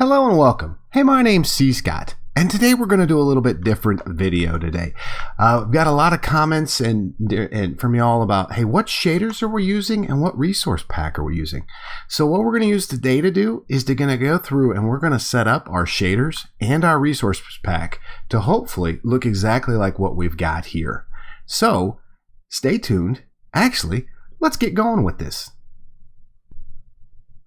Hello and welcome. Hey, my name's cScot, and today we're going to do a little bit different video today. We've got a lot of comments and from y'all about, hey, what shaders are we using and what resource pack are we using? So what we're going to use today to do is going to go through and we're going to set up our shaders and our resource pack to hopefully look exactly like what we've got here. So stay tuned. Actually, let's get going with this.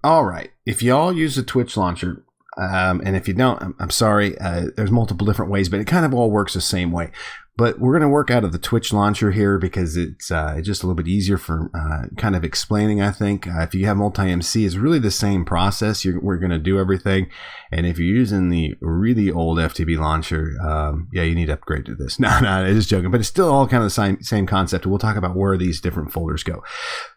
All right, if y'all use a Twitch launcher, and if you don't, I'm sorry, there's multiple different ways, but it kind of all works the same way. But we're going to work out of the Twitch launcher here because it's just a little bit easier for kind of explaining, I think. If you have multi-MC, it's really the same process. We're going to do everything. And if you're using the really old FTP launcher, yeah, you need to upgrade to this. No, I'm just joking. But it's still all kind of the same concept. We'll talk about where these different folders go.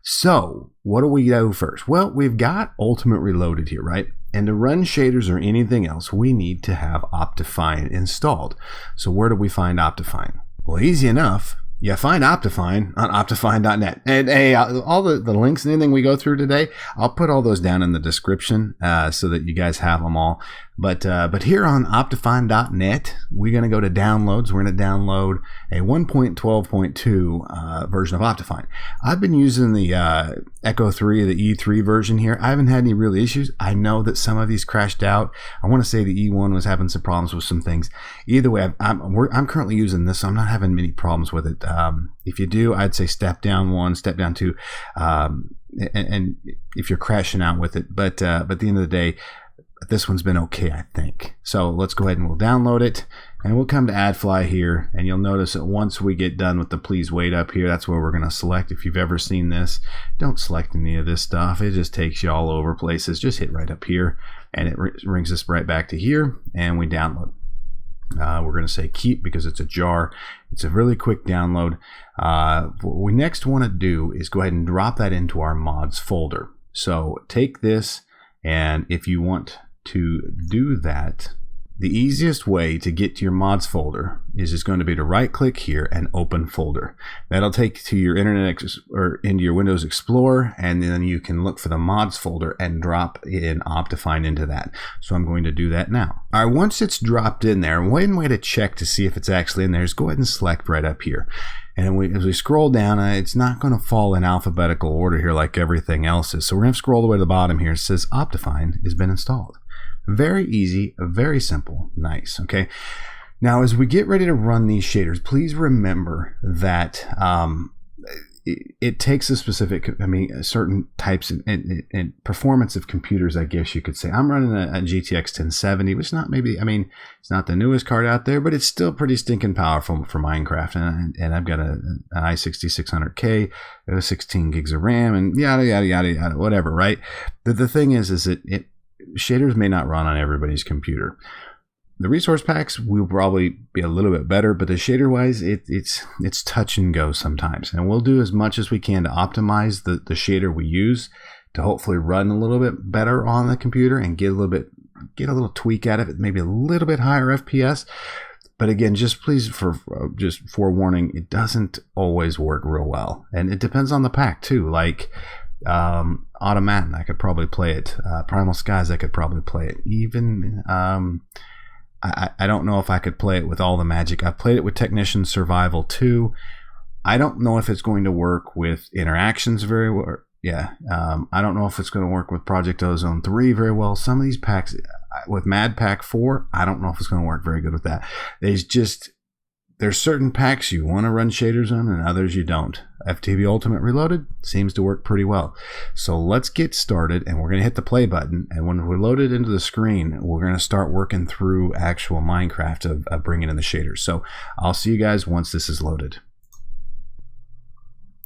So what do we do first? Well, we've got Ultimate Reloaded here, right? And to run shaders or anything else, we need to have Optifine installed. So where do we find Optifine? Well, easy enough. You find Optifine on optifine.net. And hey, all the links and anything we go through today, I'll put all those down in the description so that you guys have them all. But here on optifine.net, we're going to go to downloads. We're going to download a 1.12.2 version of Optifine. I've been using the Echo 3, the E3 version here. I haven't had any real issues. I know that some of these crashed out. I want to say the E1 was having some problems with some things. Either way, I'm currently using this, so I'm not having many problems with it. If you do, I'd say step down 1, step down 2, and if you're crashing out with it. But at the end of the day, this one's been okay, I think. So let's go ahead and we'll download it, and we'll come to AdFly here, and you'll notice that once we get done with the please wait up here, that's where we're going to select. If you've ever seen this, don't select any of this stuff. It just takes you all over places. Just hit right up here, and it brings us right back to here, and we download. We're going to say keep because it's a jar. It's a really quick download. What we next want to do is go ahead and drop that into our mods folder. So take this, and if you want to do that, the easiest way to get to your mods folder is just going to be to right click here and open folder. That'll take you to your or into your Windows Explorer, and then you can look for the mods folder and drop in Optifine into that. So I'm going to do that now. All right, once it's dropped in there, one way to check to see if it's actually in there is go ahead and select right up here. And as we scroll down, it's not going to fall in alphabetical order here like everything else is. So we're going to scroll all the way to the bottom here. It says Optifine has been installed. Very easy, very simple, nice. Okay. Now, as we get ready to run these shaders, please remember that it takes a specific, certain types and performance of computers, I guess you could say. I'm running a GTX 1070, which is not it's not the newest card out there, but it's still pretty stinking powerful for Minecraft. And I've got an i6600K, 16 gigs of RAM, and yada, yada, yada, yada, whatever, right? The thing is that shaders may not run on everybody's computer. The resource packs will probably be a little bit better, but the shader wise, it's touch and go sometimes. And we'll do as much as we can to optimize the shader we use to hopefully run a little bit better on the computer and get a little tweak out of it, maybe a little bit higher FPS. But again, just please, just forewarning, it doesn't always work real well. And it depends on the pack too. Like Automaton, I could probably play it. Primal Skies, I could probably play it. Even I don't know if I could play it with all the magic. I've played it with Technician Survival 2. I don't know if it's going to work with Interactions very well. Yeah, I don't know if it's going to work with Project Ozone 3 very well. Some of these packs, with Mad Pack 4, I don't know if it's going to work very good with that. There's certain packs you want to run shaders on and others you don't. FTP Ultimate Reloaded seems to work pretty well. So let's get started, and we're going to hit the play button. And when we're loaded into the screen, we're going to start working through actual Minecraft of bringing in the shaders. So I'll see you guys once this is loaded.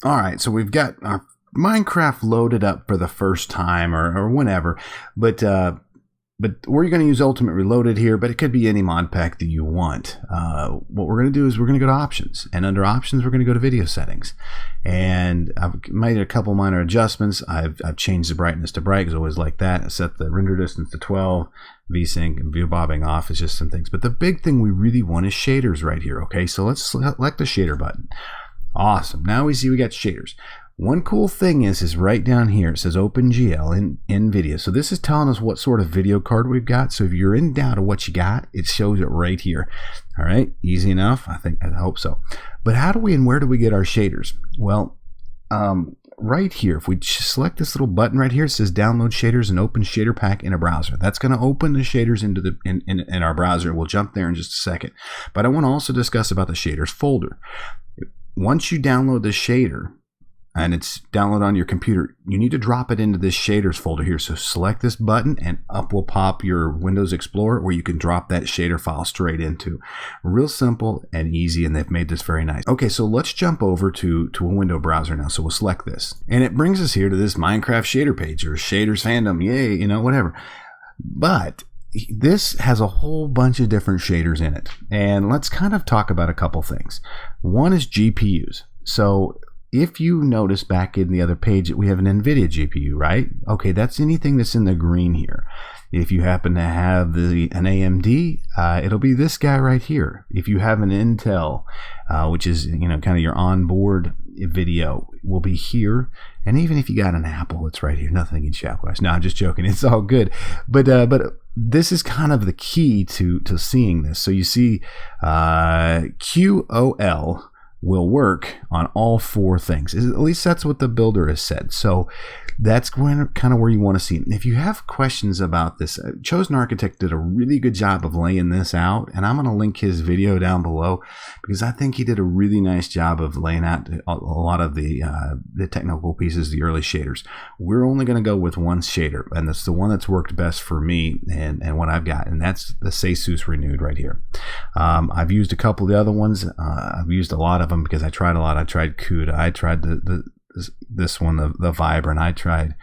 All right, so we've got our Minecraft loaded up for the first time or whenever, but we're going to use Ultimate Reloaded here, but it could be any mod pack that you want. What we're going to do is we're going to go to Options, and under Options, we're going to go to Video Settings. And I've made a couple minor adjustments. I've changed the brightness to bright because I always like that. I set the render distance to 12, VSync and view bobbing off is just some things. But the big thing we really want is shaders right here. Okay, so let's select the shader button. Awesome. Now we see we got shaders. One cool thing is right down here, it says OpenGL in NVIDIA. So this is telling us what sort of video card we've got. So if you're in doubt of what you got, it shows it right here. All right, easy enough. I hope so. But how do we and where do we get our shaders? Well, right here, if we select this little button right here, it says download shaders and open shader pack in a browser. That's going to open the shaders into in our browser. We'll jump there in just a second. But I want to also discuss about the shaders folder. Once you download the shader, and it's downloaded on your computer, you need to drop it into this shaders folder here. So select this button and up will pop your Windows Explorer where you can drop that shader file straight into. Real simple and easy, and they've made this very nice. Okay, so let's jump over to a window browser now. So we'll select this. And it brings us here to this Minecraft shader page or shaders fandom, yay, whatever. But this has a whole bunch of different shaders in it. And let's kind of talk about a couple things. One is GPUs. So if you notice back in the other page that we have an NVIDIA GPU, right? Okay, that's anything that's in the green here. If you happen to have an AMD, it'll be this guy right here. If you have an Intel, which is kind of your onboard video, will be here. And even if you got an Apple, it's right here. Nothing against you, Apple guys. No, I'm just joking. It's all good. But this is kind of the key to seeing this. So you see QOL will work on all four things. At least that's what the builder has said. So that's kind of where you want to see it. And if you have questions about this, Chosen Architect did a really good job of laying this out, and I'm going to link his video down below because I think he did a really nice job of laying out a lot of the technical pieces, the early shaders. We're only going to go with one shader, and that's the one that's worked best for me and what I've got, and that's the cScotPlay Renewed right here. I've used a couple of the other ones. I've used a lot of them because I tried a lot. I tried CUDA. I tried this one, the Vibrant. I tried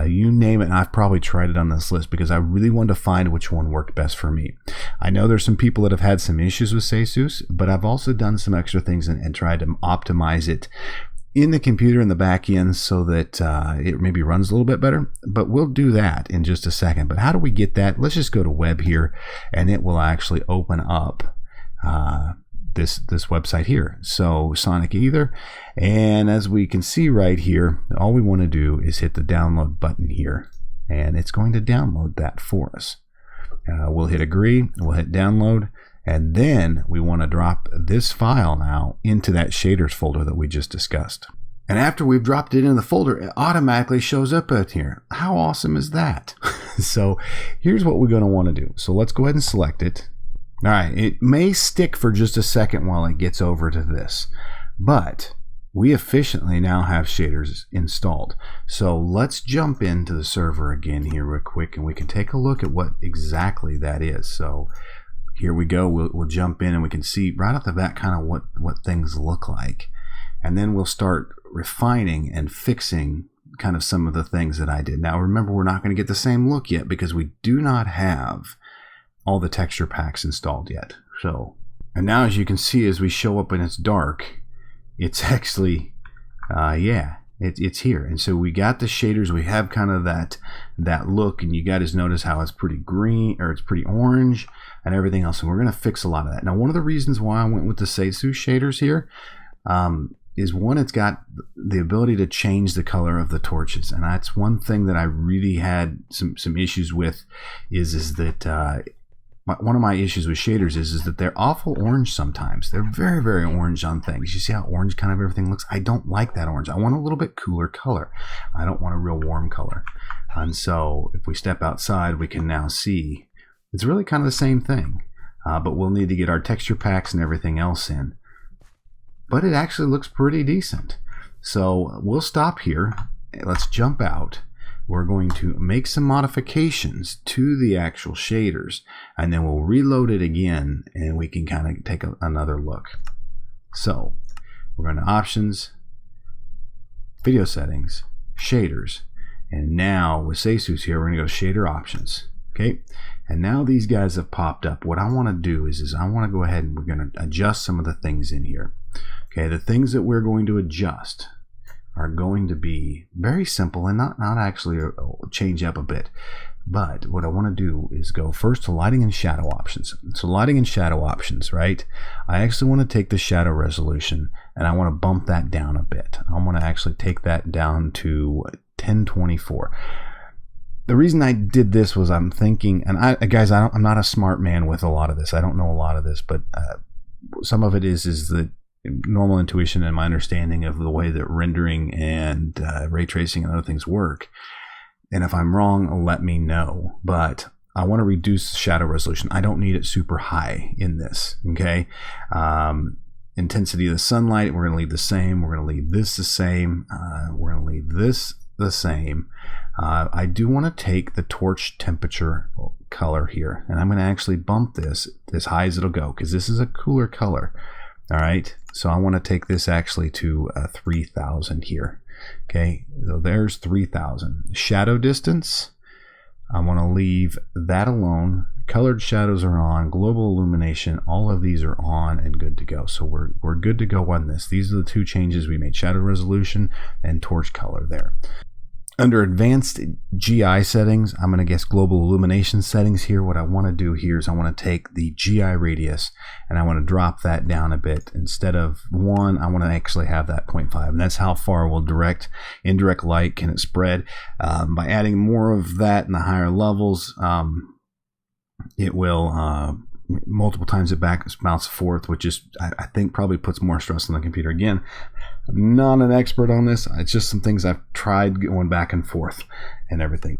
you name it, and I've probably tried it on this list because I really wanted to find which one worked best for me. I know there's some people that have had some issues with cScotPlay, but I've also done some extra things and tried to optimize it in the computer in the back end so that it maybe runs a little bit better. But we'll do that in just a second. But how do we get that? Let's just go to web here, and it will actually open up this website here. So Sonic Ether, and as we can see right here, all we want to do is hit the download button here, and it's going to download that for us. We'll hit agree, we'll hit download, and then we want to drop this file now into that shaders folder that we just discussed. And after we've dropped it in the folder, it automatically shows up out here. How awesome is that? So here's what we're going to want to do. So let's go ahead and select it. All right, it may stick for just a second while it gets over to this, but we efficiently now have shaders installed. So let's jump into the server again here real quick, and we can take a look at what exactly that is. So here we go. We'll jump in, and we can see right off the bat kind of what things look like. And then we'll start refining and fixing kind of some of the things that I did. Now remember, we're not going to get the same look yet because we do not have all the texture packs installed yet. So, and now as you can see, as we show up and it's dark, it's actually it's here. And so we got the shaders, we have kind of that look, and you guys notice how it's pretty green, or it's pretty orange and everything else. And we're going to fix a lot of that. Now one of the reasons why I went with the cScotPlay shaders here is one, it's got the ability to change the color of the torches, and that's one thing that I really had some issues with. Is that one of my issues with shaders is that they're awful orange sometimes. They're very, very orange on things. You see how orange kind of everything looks? I don't like that orange. I want a little bit cooler color. I don't want a real warm color. And so if we step outside, we can now see it's really kind of the same thing. But we'll need to get our texture packs and everything else in. But it actually looks pretty decent. So we'll stop here. Let's jump out. We're going to make some modifications to the actual shaders, and then we'll reload it again, and we can kind of take another look. So we're going to options, video settings, shaders, and now with cScotPlay here, we're going to go shader options. Okay, and now these guys have popped up. What I want to do is I want to go ahead and we're going to adjust some of the things in here. Okay, the things that we're going to adjust are going to be very simple and not actually change up a bit. But what I want to do is go first to lighting and shadow options. So lighting and shadow options, right? I actually want to take the shadow resolution and I want to bump that down a bit. I want to actually take that down to 1024. The reason I did this was I'm thinking, and I'm not a smart man with a lot of this. I don't know a lot of this, but some of it is the normal intuition and my understanding of the way that rendering and ray tracing and other things work. And if I'm wrong, let me know. But I want to reduce the shadow resolution. I don't need it super high in this, okay? Intensity of the sunlight, we're going to leave the same. We're going to leave this the same. We're going to leave this the same. I do want to take the torch temperature color here, and I'm going to actually bump this as high as it'll go because this is a cooler color. All right, so I want to take this actually to 3000 here. Okay, so there's 3000. Shadow distance, I want to leave that alone. Colored shadows are on. Global illumination, all of these are on and good to go. So we're good to go on this. These are the two changes we made: shadow resolution and torch color there. Under advanced GI settings, I'm going to guess global illumination settings here. What I want to do here is I want to take the GI radius and I want to drop that down a bit. Instead of 1, I want to actually have that 0.5. And that's how far will indirect light can it spread. By adding more of that in the higher levels, it will multiple times it bounce forth, which is I think probably puts more stress on the computer. Again, I'm not an expert on this. It's just some things I've tried going back and forth and everything.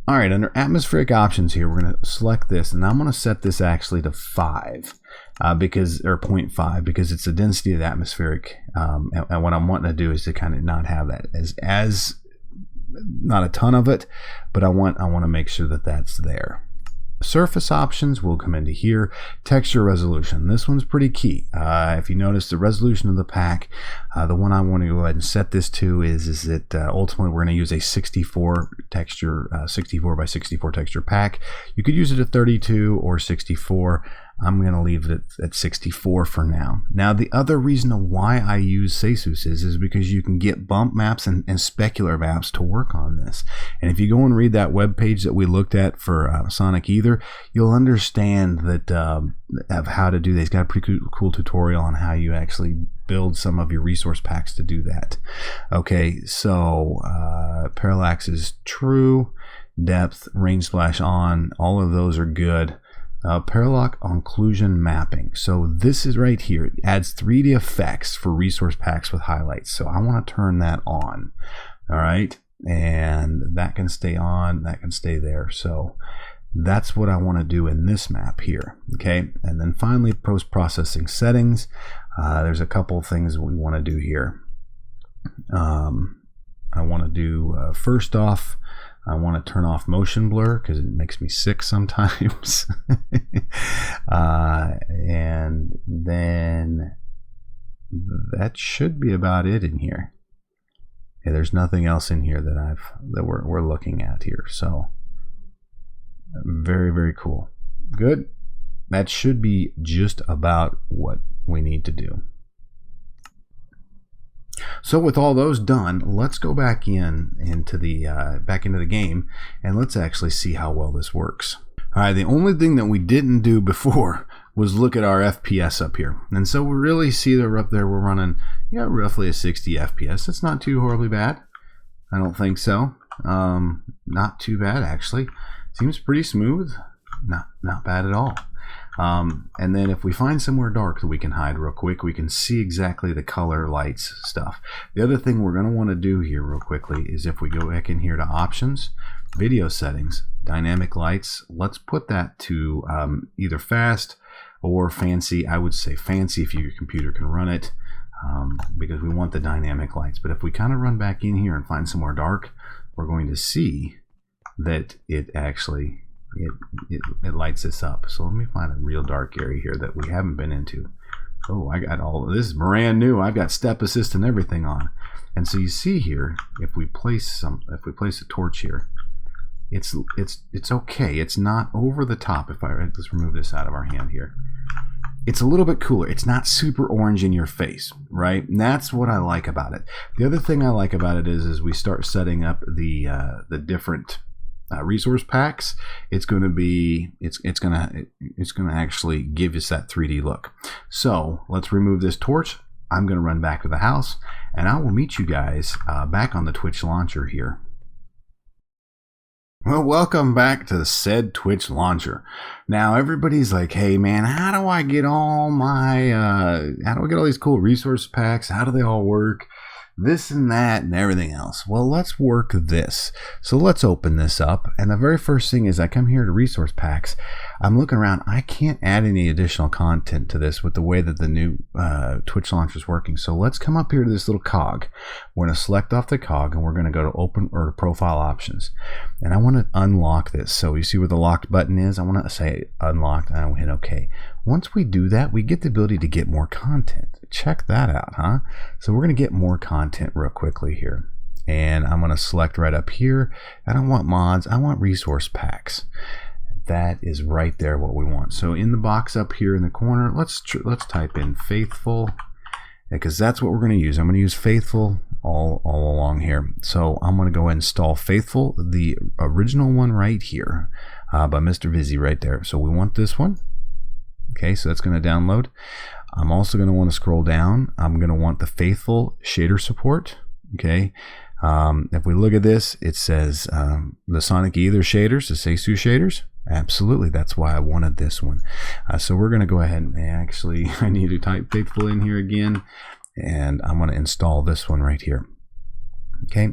All right, under atmospheric options here, we're going to select this, and I'm going to set this actually to 5 or 0.5 because it's the density of the atmospheric. And what I'm wanting to do is to kind of not have that as not a ton of it, but I want to make sure that that's there. Surface options will come into here. Texture resolution, this one's pretty key. If you notice the resolution of the pack, the one I want to go ahead and set this to is that ultimately we're going to use a 64 texture, 64 by 64 texture pack. You could use it at 32 or 64. I'm going to leave it at 64 for now. Now, the other reason why I use CSUS is because you can get bump maps and specular maps to work on this. And if you go and read that web page that we looked at for Sonic Ether, you'll understand that of how to do that. He's got a pretty cool tutorial on how you actually build some of your resource packs to do that. Okay, so parallax is true. Depth, range splash on, all of those are good. Parallax occlusion mapping. So this is right here. It adds 3D effects for resource packs with highlights. So I want to turn that on. All right. And that can stay on. That can stay there. So that's what I want to do in this map here. Okay. And then finally, post-processing settings. There's a couple things we want to do here. I want to do, first off, I want to turn off motion blur because it makes me sick sometimes. And then that should be about it in here. Yeah, there's nothing else in here that we're looking at here. So very, very cool. Good. That should be just about what we need to do. So with all those done, let's go back into the game and let's actually see how well this works. All right, the only thing that we didn't do before was look at our FPS up here. And so we really see that up there we're running roughly a 60 FPS. That's not too horribly bad. I don't think so. Not too bad actually. Seems pretty smooth. Not bad at all. And then if we find somewhere dark that we can hide real quick, we can see exactly the color, lights, stuff. The other thing we're going to want to do here real quickly is if we go back in here to options, video settings, dynamic lights, let's put that to either fast or fancy. I would say fancy if your computer can run it, because we want the dynamic lights. But if we kind of run back in here and find somewhere dark, we're going to see that it actually it lights this up. So let me find a real dark area here that we haven't been into. Oh, I got all of this is brand new. I've got step assist and everything on. And so you see here, if we place a torch here, it's okay. It's not over the top. Let's remove this out of our hand here. It's a little bit cooler. It's not super orange in your face, right? And that's what I like about it. The other thing I like about it is we start setting up the different resource packs, it's going to actually give us that 3D look. So let's remove this torch. I'm going to run back to the house, and I will meet you guys back on the Twitch launcher here. Well, welcome back to the said Twitch launcher. Now everybody's like, hey man, how do I get all these cool resource packs? How do they all work? This and that and everything else. Well, let's work this. So let's open this up. And the very first thing is I come here to resource packs. I'm looking around. I can't add any additional content to this with the way that the new Twitch launcher is working. So let's come up here to this little cog. We're going to select off the cog and we're going to go to open or to profile options. And I want to unlock this. So you see where the locked button is? I want to say unlocked and I'll hit OK. Once we do that, we get the ability to get more content. Check that out, huh? So we're going to get more content real quickly here. And I'm going to select right up here. I don't want mods. I want resource packs. That is right there what we want. So in the box up here in the corner, let's type in faithful, because that's what we're going to use. I'm going to use faithful all along here. So I'm going to go install faithful, the original one right here by Mr. Vizzy right there. So we want this one. Okay, so that's going to download. I'm also going to want to scroll down. I'm going to want the faithful shader support. Okay, if we look at this, it says the Sonic Ether shaders, the Seisu shaders. Absolutely, that's why I wanted this one. So we're going to go ahead and actually, I need to type faithful in here again, and I'm going to install this one right here. Okay,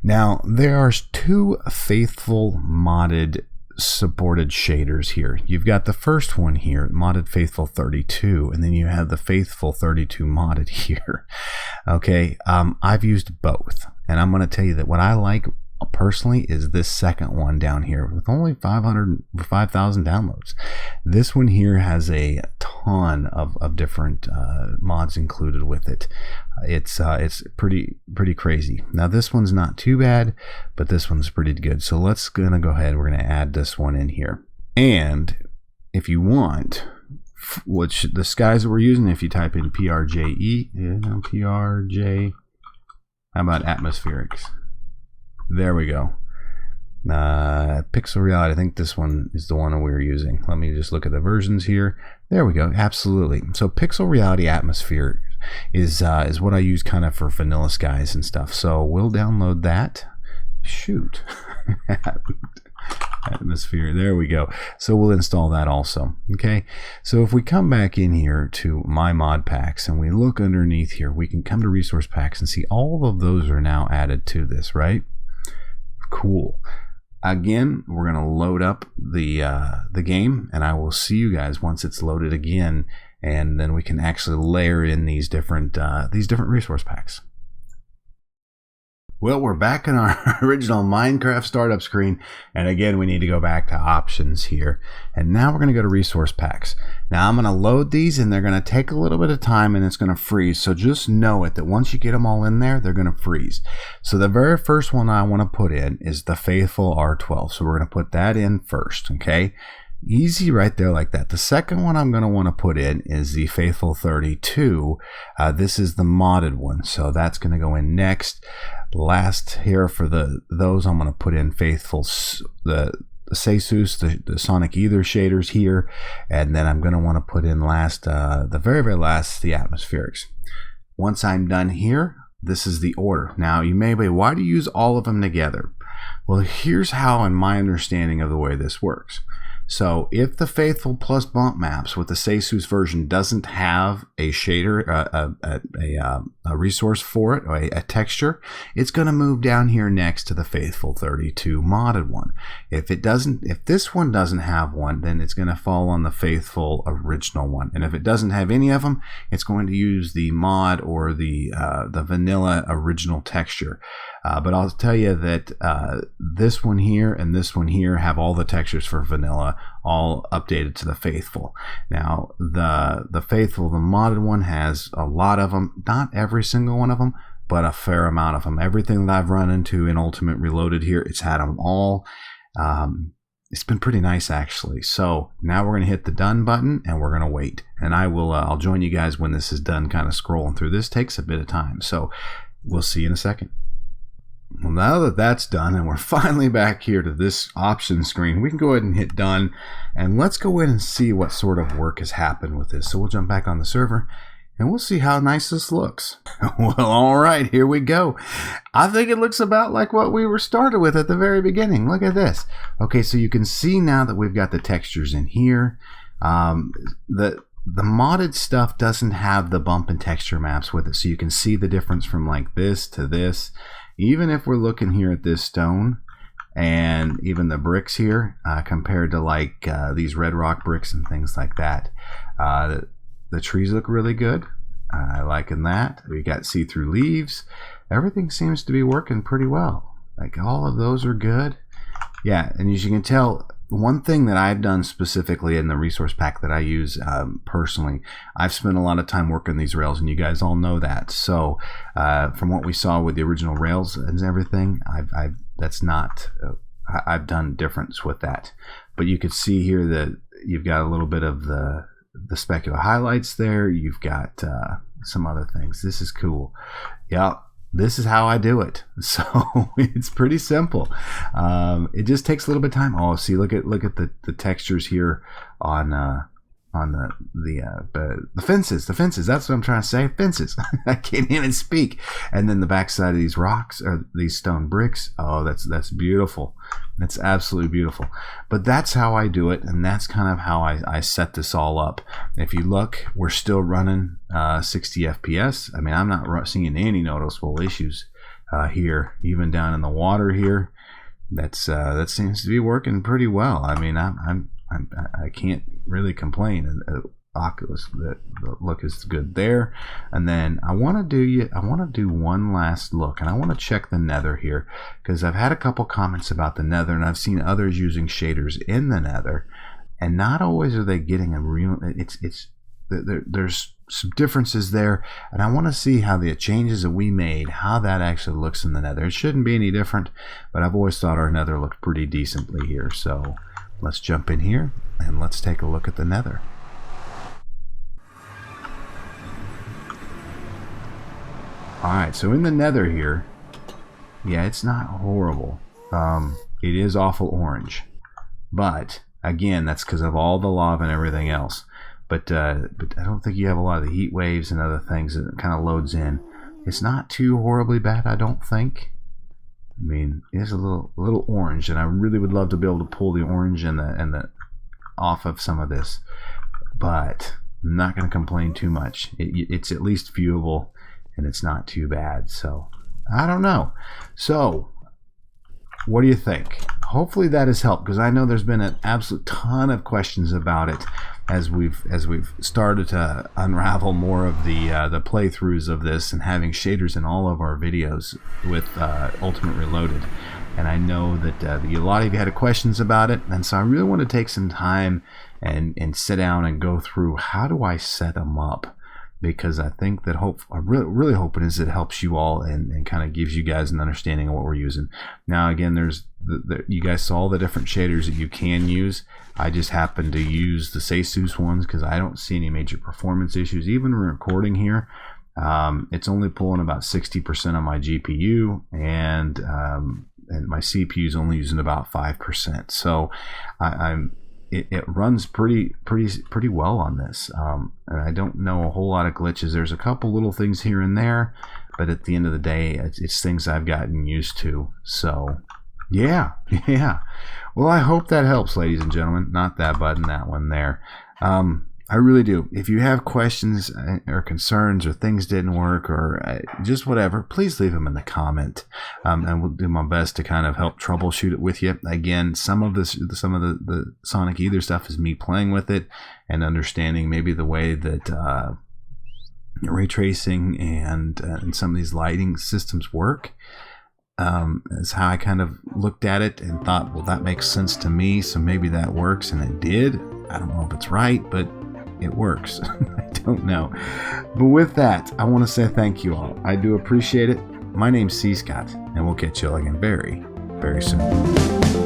now there are two faithful modded supported shaders here. You've got the first one here, modded faithful 32, and then you have the faithful 32 modded here. Okay, I've used both, and I'm going to tell you that what I like personally is this second one down here with only 5,000 downloads. This one here has a ton of different mods included with it. It's pretty crazy. Now this one's not too bad, but this one's pretty good. So let's gonna go ahead. We're gonna add this one in here. And if you want, which the skies that we're using, if you type in PRJ, how about atmospherics? There we go. Pixel Reality, I think this one is the one that we're using. Let me just look at the versions here. There we go. Absolutely. So Pixel Reality Atmosphere is what I use kind of for vanilla skies and stuff. So we'll download that. Shoot. Atmosphere. There we go. So we'll install that also. Okay. So if we come back in here to my mod packs and we look underneath here, we can come to resource packs and see all of those are now added to this, right? Cool. Again, we're going to load up the game, and I will see you guys once it's loaded again, and then we can actually layer in these different resource packs. Well, we're back in our original Minecraft startup screen, and again we need to go back to options here, and now we're going to go to resource packs. Now I'm going to load these, and they're going to take a little bit of time, and it's going to freeze, so just know it that once you get them all in there, they're going to freeze. So the very first one I want to put in is the faithful R12, so we're going to put that in first. Okay, easy right there like that. The second one I'm going to want to put in is the faithful 32. This is the modded one, so that's going to go in next. Last here for those, I'm going to put in faithful the Seisus, the Sonic Ether shaders here, and then I'm going to want to put in last the very last, the atmospherics. Once I'm done here, this is the order. Now you may be, why do you use all of them together? Well, here's how, in my understanding of the way this works. So if the Faithful Plus Bump Maps with the Seisus version doesn't have a shader, a resource for it, or a texture, it's going to move down here next to the Faithful 32 modded one. If this one doesn't have one, then it's going to fall on the Faithful original one. And if it doesn't have any of them, it's going to use the mod or the vanilla original texture. But I'll tell you that this one here and this one here have all the textures for vanilla, all updated to the Faithful. Now the Faithful, the modded one, has a lot of them, not every single one of them, but a fair amount of them. Everything that I've run into in Ultimate Reloaded here, it's had them all. It's been pretty nice actually. So now we're going to hit the done button and we're going to wait, and I'll join you guys when this is done, kind of scrolling through. This takes a bit of time, so we'll see you in a second. Well, now that that's done and we're finally back here to this option screen, we can go ahead and hit done, and let's go in and see what sort of work has happened with this. So we'll jump back on the server and we'll see how nice this looks. Well, all right, here we go. I think it looks about like what we were started with at the very beginning. Look at this. Okay, so you can see now that we've got the textures in here. The modded stuff doesn't have the bump and texture maps with it, so you can see the difference from like this to this. Even if we're looking here at this stone and even the bricks here compared to like these red rock bricks and things like that, the trees look really good. I liking that. We got see-through leaves. Everything seems to be working pretty well. Like all of those are good. Yeah, and as you can tell, one thing that I've done specifically in the resource pack that I use personally, I've spent a lot of time working these rails, and you guys all know that. So from what we saw with the original rails and everything, I've done difference with that. But you could see here that you've got a little bit of the specular highlights there. You've got some other things. This is cool. Yeah. This is how I do it. So it's pretty simple. It just takes a little bit of time. Oh, see, look at the textures here on the fences. The fences. That's what I'm trying to say. Fences. I can't even speak. And then the backside of these rocks or these stone bricks. Oh, that's beautiful. That's absolutely beautiful. But that's how I do it, and that's kind of how I set this all up. If you look, we're still running 60 FPS. I mean, I'm not seeing any noticeable issues here, even down in the water here. That seems to be working pretty well. I mean, I can't really complain. Oculus, the look is good there. And then I want to do one last look, and I want to check the nether here, because I've had a couple comments about the nether, and I've seen others using shaders in the nether, and not always are they getting a real. There's some differences there, and I want to see how the changes that we made, how that actually looks in the nether. It shouldn't be any different, but I've always thought our nether looked pretty decently here. So let's jump in here and let's take a look at the nether. Alright, so in the nether here, yeah, it's not horrible. It is awful orange. But, again, that's because of all the lava and everything else. But I don't think you have a lot of the heat waves and other things that kind of loads in. It's not too horribly bad, I don't think. I mean, it is a little orange, and I really would love to be able to pull the orange and the off of some of this. But I'm not going to complain too much. It's at least viewable. And it's not too bad. So I don't know. So what do you think? Hopefully that has helped, because I know there's been an absolute ton of questions about it as we've started to unravel more of the playthroughs of this and having shaders in all of our videos with Ultimate Reloaded. And I know that a lot of you had questions about it, and so I really want to take some time and sit down and go through how do I set them up. Because I think that I'm really hoping is it helps you all and kind of gives you guys an understanding of what we're using. Now again, there's you guys saw the different shaders that you can use. I just happen to use the cScotPlay ones because I don't see any major performance issues. Even recording here, it's only pulling about 60% of my GPU, and my CPU is only using about 5%. So It runs pretty well on this, and I don't know a whole lot of glitches. There's a couple little things here and there, but at the end of the day, it's things I've gotten used to. So yeah. Well, I hope that helps, ladies and gentlemen. Not that button, that one there. I really do. If you have questions or concerns or things didn't work or just whatever, please leave them in the comment, and we'll do my best to kind of help troubleshoot it with you. Again, some of the Sonic Ether stuff is me playing with it and understanding maybe the way that ray tracing and some of these lighting systems work. Is how I kind of looked at it and thought, well, that makes sense to me, so maybe that works, and it did. I don't know if it's right, but it works. I don't know. But with that, I want to say thank you all. I do appreciate it. My name's cScot, and we'll catch you all again very, very soon.